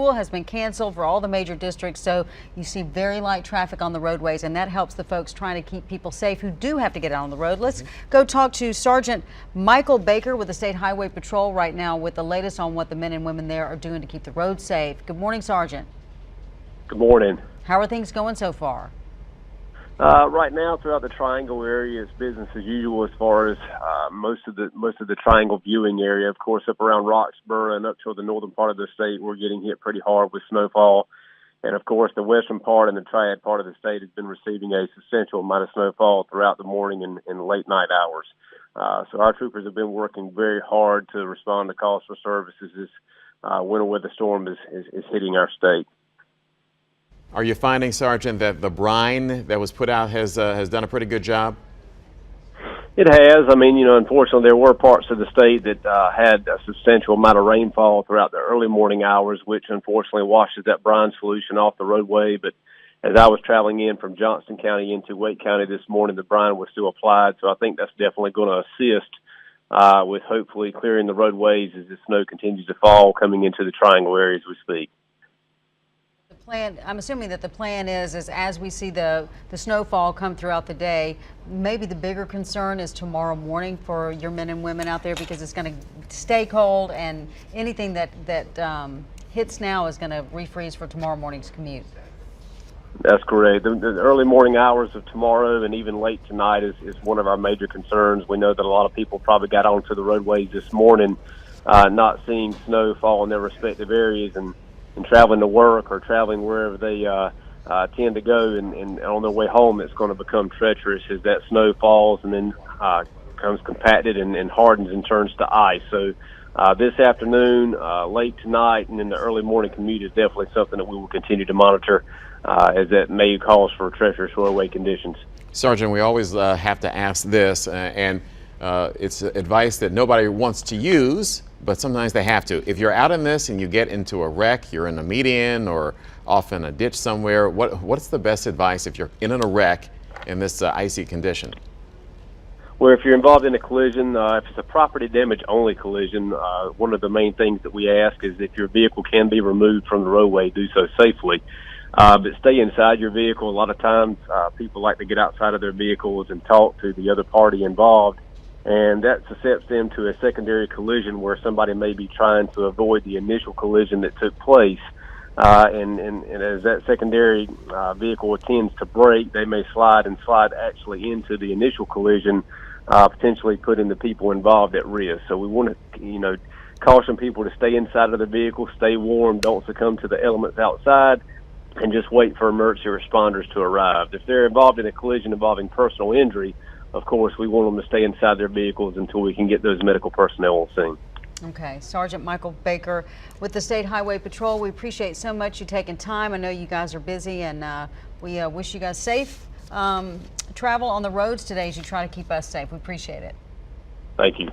school has been canceled for all the major districts, so you see very light traffic on the roadways, and that helps the folks trying to keep people safe who do have to get out on the road. Let's go talk to Sergeant Michael Baker with the State Highway Patrol right now with the latest on what the men and women there are doing to keep the roads safe. Good morning, Sergeant. Good morning. How are things going so far? Right now, throughout the Triangle area, it's business as usual as far as most of the Triangle viewing area. Of course, up around Roxborough and up to the northern part of the state, we're getting hit pretty hard with snowfall. And of course, the western part and the Triad part of the state has been receiving a substantial amount of snowfall throughout the morning and late night hours. So our troopers have been working very hard to respond to calls for services as winter weather storm is hitting our state. Are you finding, Sergeant, that the brine that was put out has done a pretty good job? It has. I mean, unfortunately, there were parts of the state that had a substantial amount of rainfall throughout the early morning hours, which unfortunately washes that brine solution off the roadway. But as I was traveling in from Johnston County into Wake County this morning, the brine was still applied. So I think that's definitely going to assist with hopefully clearing the roadways as the snow continues to fall coming into the Triangle area as we speak. I'm assuming that the plan is as we see the snowfall come throughout the day, maybe the bigger concern is tomorrow morning for your men and women out there, because it's going to stay cold, and anything that hits now is going to refreeze for tomorrow morning's commute. That's correct. The early morning hours of tomorrow and even late tonight is one of our major concerns. We know that a lot of people probably got onto the roadways this morning not seeing snow fall in their respective areas and traveling to work or traveling wherever they tend to go, and on their way home, it's going to become treacherous as that snow falls and then becomes compacted and hardens and turns to ice. So this afternoon, late tonight, and in the early morning commute is definitely something that we will continue to monitor as that may cause for treacherous roadway conditions. Sergeant, we always have to ask this, and it's advice that nobody wants to use, but sometimes they have to. If you're out in this and you get into a wreck, you're in a median or off in a ditch somewhere, what's the best advice if you're in a wreck in this icy condition? Well, if you're involved in a collision, if it's a property damage only collision, one of the main things that we ask is if your vehicle can be removed from the roadway, do so safely. But stay inside your vehicle. A lot of times people like to get outside of their vehicles and talk to the other party involved, and that suscepts them to a secondary collision where somebody may be trying to avoid the initial collision that took place. And as that secondary vehicle attempts to brake, they may slide actually into the initial collision, potentially putting the people involved at risk. So we want to, caution people to stay inside of the vehicle, stay warm, don't succumb to the elements outside, and just wait for emergency responders to arrive. If they're involved in a collision involving personal injury, of course, we want them to stay inside their vehicles until we can get those medical personnel on scene. Okay, Sergeant Michael Baker with the State Highway Patrol. We appreciate so much you taking time. I know you guys are busy, and we wish you guys safe travel on the roads today as you try to keep us safe. We appreciate it. Thank you.